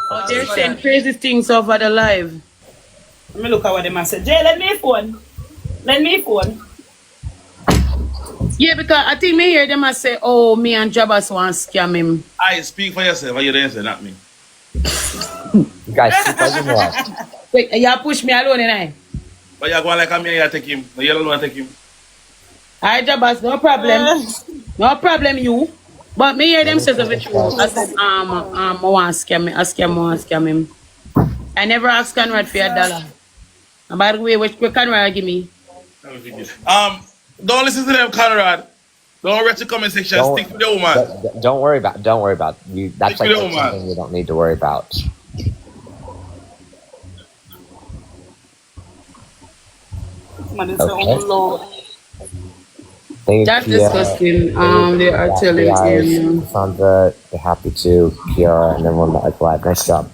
Oh, they're saying crazy things over the live. Let me look at what they must say. Jay, let me phone. Let me phone. Yeah, because I think me hear them must say, oh, me and Jabas want to scam him. I speak for yourself. You didn't say, not me. You guys speak as you want. Wait, y'all push me alone, and But you're going like I'm here, you take him. No, you don't want to take him. Alright, Jabas, no problem. No problem, you. But me hear them say the truth. I said, I want to scam him. I want to scam him. I never asked Conrad for $1. And by the way, which Conrad give me? Don't listen to them, Conrad. Don't read the comment section. Stick to the woman. Don't worry about. Don't worry about you. That's like something you don't need to worry about. Okay. That's disgusting. They are telling him. Sandra, they're happy to. Kiara, and everyone that live. Nice job.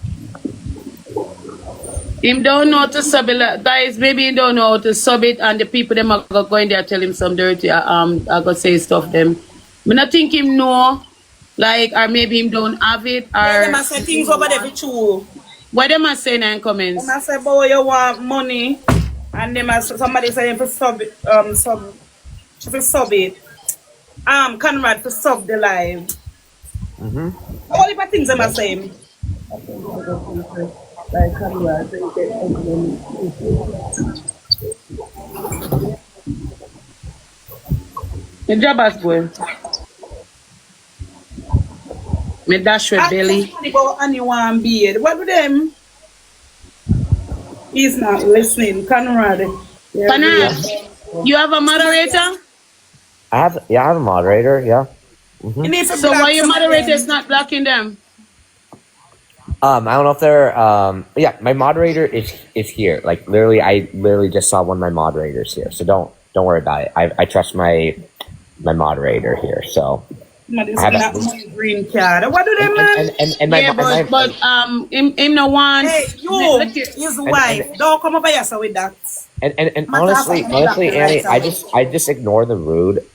Him don't know how to sub it. Guys, maybe he don't know how to sub it, and the people them are going there tell him some dirty I go say stuff them. But I think him know, like, or maybe him don't have it, or yeah, they must say things over there for true. What they must say in comments? They must say, boy, you want money, and they must somebody say for sub it, sub it. Conrad for sub the live. All the things they must say. Like Conrad, the Jabas boy. Me dash with belly. What with them? He's not listening. Conrad. Conrad, you have a moderator? I have a moderator. Yeah. So why your moderator is not blocking them? I don't know if they're yeah, my moderator is here. Like I literally just saw one of my moderators here. So don't worry about it. I trust my moderator here. So green card. What do they mean? Him no one. Hey, you, his wife. Don't come over here with that. And honestly, Annie, I just ignore the rude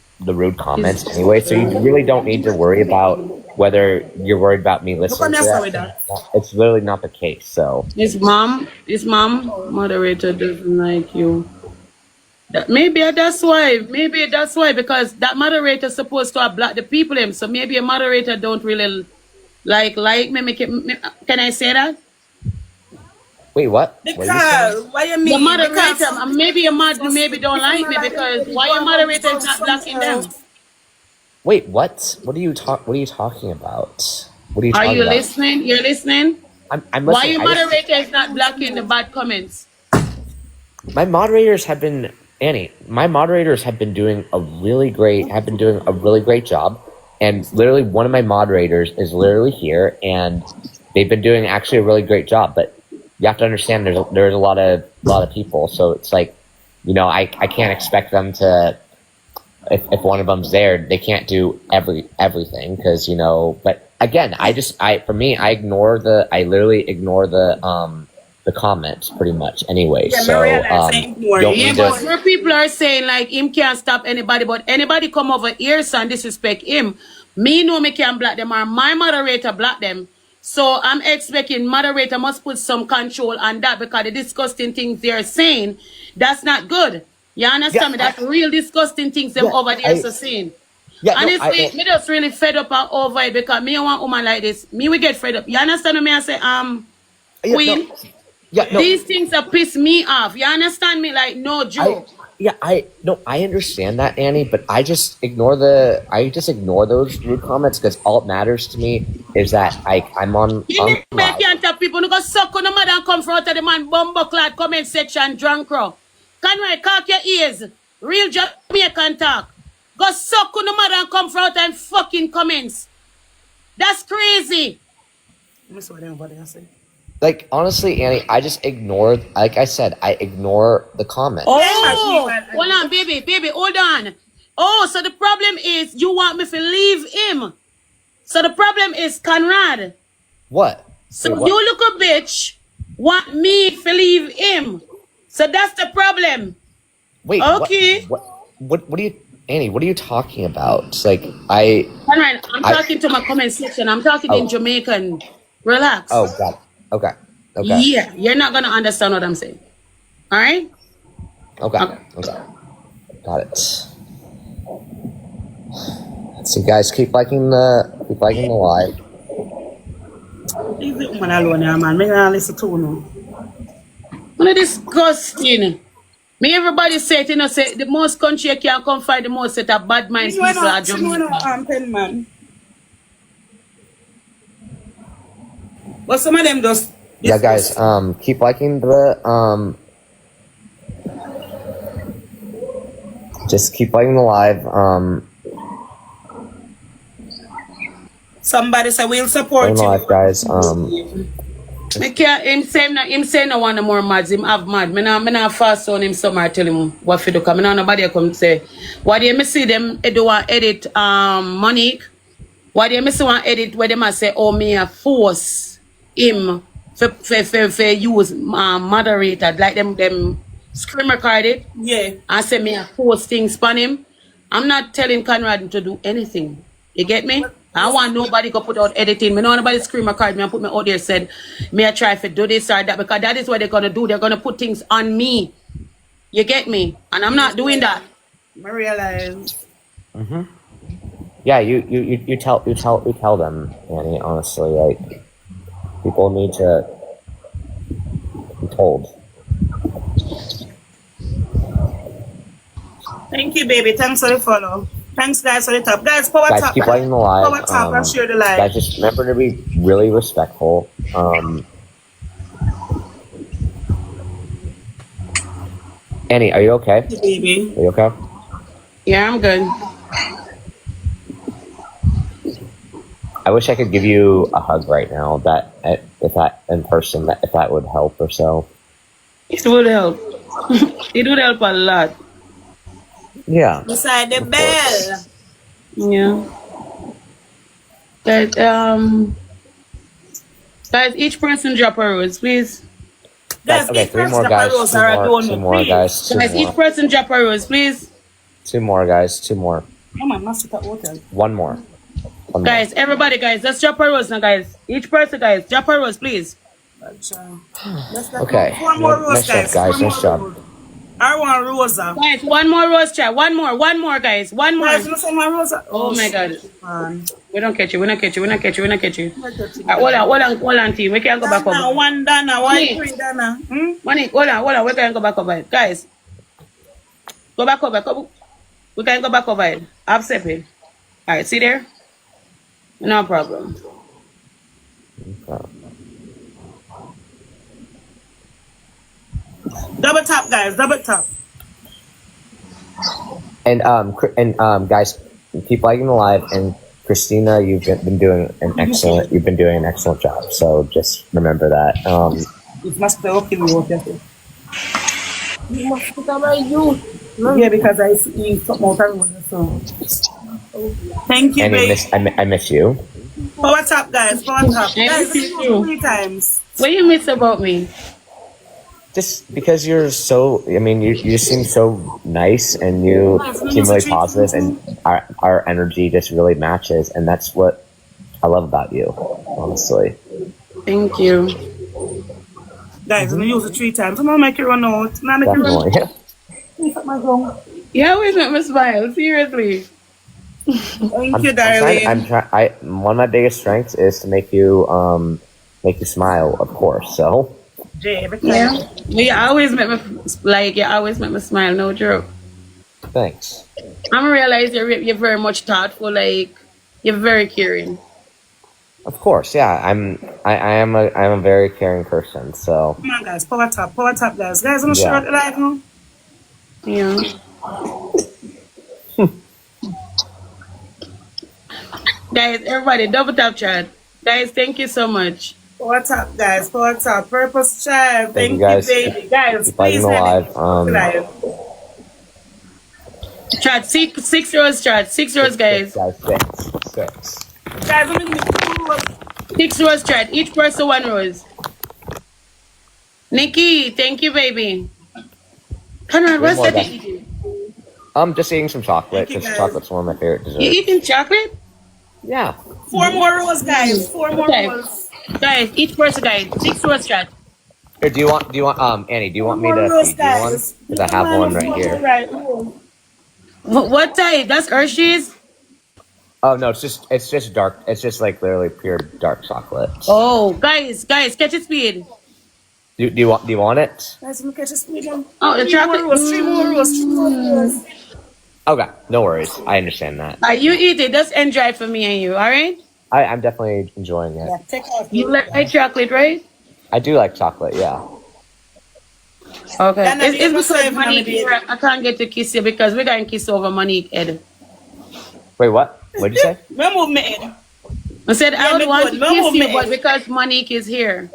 comments anyway. So you really don't need to worry about whether you're worried about me listening to that. It's literally not the case. So his mom moderator doesn't like you. Maybe that's why because that moderator supposed to have blocked the people him. So maybe a moderator don't really like me. Can I say that? Wait, what? Because why you mean? The moderator, maybe don't like me because why your moderator is not blocking them? Wait, what? What are you talking about? What are you talking about? Are you listening? You're listening? I'm listening. Why your moderator is not blocking the bad comments? My moderators have been doing a really great job, and literally one of my moderators is literally here, and they've been doing actually a really great job. But you have to understand there's a lot of people, so it's like, I can't expect them to. If one of them's there, they can't do everything because But again, I literally ignore the comments pretty much anyway. Yeah, so but people are saying like him can't stop anybody, but anybody come over here and disrespect him, me know me can block them or my moderator block them. So I'm expecting moderator must put some control on that because the disgusting things they're saying, that's not good. You understand me? That's real disgusting things them over there so saying. Honestly, me just really fed up over it because me want woman like this. Me we get fed up. You understand me? I say Queen. These things that piss me off. You understand me? Like no joke. I understand that, Annie, but I just ignore those rude comments because all it matters to me is that I'm on. You can't tell people who go suck on the mother and come front of the man bumbleclad comment section drunk crow. Conrad, cock your ears. Real Jamaican talk. Go suck on the mother and come front and fucking comments. That's crazy. Like, honestly, Annie, I just ignore, like I said, I ignore the comments. Oh, hold on, baby, hold on. Oh, so the problem is you want me to leave him. So the problem is Conrad. What? So you look a bitch, want me to leave him. So that's the problem. Wait, okay. What do you, Annie, what are you talking about? It's like, Conrad, I'm talking to my comment section. I'm talking in Jamaican. Relax. Oh, God. Okay. Yeah, you're not gonna understand what I'm saying. All right? Okay. Got it. So guys, keep liking the live. Leave the woman alone, yeah, man. Me not listen to no. What disgusting. Me everybody say it, you know, say the most country you can come find the most set of bad mind She know people are she know Jamaica. pen man. But some of them just Yeah, guys, keep liking the just keep liking the live. somebody say we'll support liking the you. live, guys. Me can't, him say no one no more mads, him have mad. Me not fast on him somewhere tell him what to do. Cause me not nobody come say, why do you me see them do one edit Monique? Why do you me see one edit where them a say, oh me a force him for use moderator, like them screen record it. Yeah. I say me a force things on him. I'm not telling Conrad to do anything. You get me? I want nobody to put out editing. Me no want nobody scream a card. Me and put me out there said, me I try to do this or that, because that is what they're gonna do. They're gonna put things on me. You get me? And I'm not doing that. I realize. Yeah, you tell them, Annie. Honestly, like people need to be told. Thank you, baby. Thanks for the follow. Thanks, guys, for the top. Guys, power Guys, top. keep liking the live. Power top and share the live. Guys, just remember to be really respectful. Annie, are you okay? Thank you, baby. Are you okay? Yeah, I'm good. I wish I could give you a hug right now. If that in person, if that would help or so. It would help. It would help a lot. Yeah. Beside the bell. Yeah. Guys, each person drop a rose, please. Guys, Okay, three more guys. Two more guys. Guys, each person drop a rose, please. Two more guys. Two more. Come on, must at water. One more. Guys, everybody, guys, let's drop a rose now, guys. Each person, guys, drop a rose, please. Okay. Four more rose, Nice job, guys. Nice job. I want Rosa. Guys, one more rose, chat. One more, guys. One more. Guys, you know say my Rosa. Oh my God. Man. We don't catch you. Hold on, team. We can't go back Dana, over. one Dana, one three Dana. Money, hold on. We can't go back over it. Guys, go back over. We can't go back over it. I've it. All right, see there? No problem. Double tap, guys. Double tap. And guys, keep liking the live. And Christina, you've been doing an excellent. You've been doing an excellent job. So just remember that. It must be okay with water. Yeah, because I see something out of water. So thank you, Annie, babe. I miss you. Power tap, guys. Power tap. I Guys, miss you. 3 times. What you miss about me? Just because you're so, I mean, you just seem so nice and you seem really positive, and our energy just really matches, and that's what I love about you, honestly. Thank you. Guys, I'm going to use it 3 times. I'm going to make it run out. I'm going to make it run out. You always make me smile. Seriously. Thank you, darling. One of my biggest strengths is to make you smile, of course, so. Jay, every time. Yeah. You always make me smile. No joke. Thanks. I'm realize you're very much thoughtful. Like you're very caring. Of course, yeah. I'm a very caring person. So. Come on, guys. Power tap, guys. Guys, I'm gonna share the live now. Yeah. Guys, everybody, double tap chat. Guys, thank you so much. Power tap, guys. Power tap. Purpose child. Thank you, guys. baby. Guys, please. Live. Chat 6 rows, chat 6 rows, guys. Six. Guys, I'm gonna 6 rows, chat. Each person 1 rose. Nikki, thank you, baby. Conrad, what's that you eating? I'm just eating some chocolate because chocolate's one of my favorite desserts. You eating chocolate? Yeah. 4 more rows, guys. 4 more rows. Guys, each person, guys, 6 roast chat. Here, do you want Annie? Do you want me to Roast, feed you one? guys. Because I have one right here. Right. What type? That's Hershey's? Oh no, it's just dark. It's just like literally pure dark chocolate. Oh, guys, catch it speed. Do you want it? Guys, look at this medium. Oh, the chocolate. Three more roast. Okay, no worries. I understand that. You eat it. Just enjoy it for me and you, all right? I'm definitely enjoying it. Yeah, take off. You like chocolate, right? I do like chocolate. Yeah. Okay. Then I It's leave because myself Monique, nominated. I can't get to kiss you because we're going to kiss over Monique head. Wait, what? What'd you say? Remove me head. I said I would me want good. to kiss you, Me. but because Monique is here.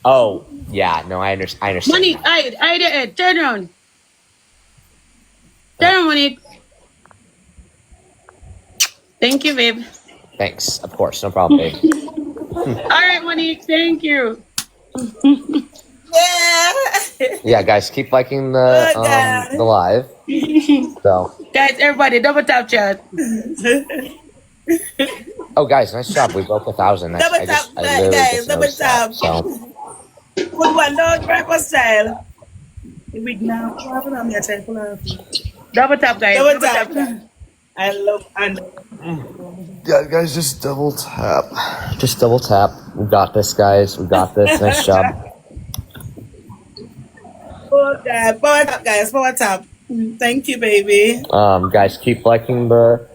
Oh, yeah. No, I understand. Monique, hide your head. Turn around. Turn around, Monique. Thank you, babe. Thanks. Of course, no problem, babe. All right, Monique. Thank you. Yeah. Yeah, guys, keep liking the live. So. Guys, everybody, double tap chat. Oh, guys, nice job. We broke 1,000. Double tap, guys. Double tap. So. Good one, dog. Breakfast style. Wig now. What happened on me? I try to pull out. Double tap, guys. Double tap. I love and. Yeah, guys, just double tap. Just double tap. We got this, guys. We got this. Nice job. Power tap, guys. Power tap. Thank you, baby. Guys, keep liking the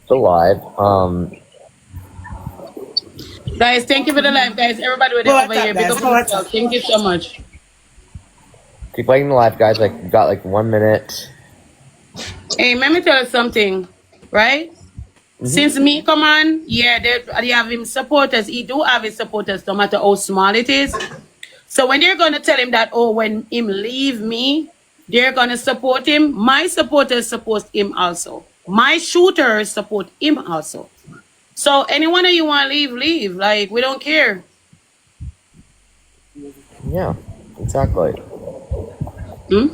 live. Guys, thank you for the live, guys. Everybody with it Power over tap, here. guys. Big up Power yourself. tap. Thank you so much. Keep liking the live, guys. Like, we got like 1 minute. Hey, let me tell you something, right? Since me come on, yeah, they have him supporters. He do have his supporters, no matter how small it is. So when they're gonna tell him that, oh, when him leave me, they're gonna support him. My supporters support him also. My shooters support him also. So anyone of you want to leave. Like, we don't care. Yeah, exactly. Hmm?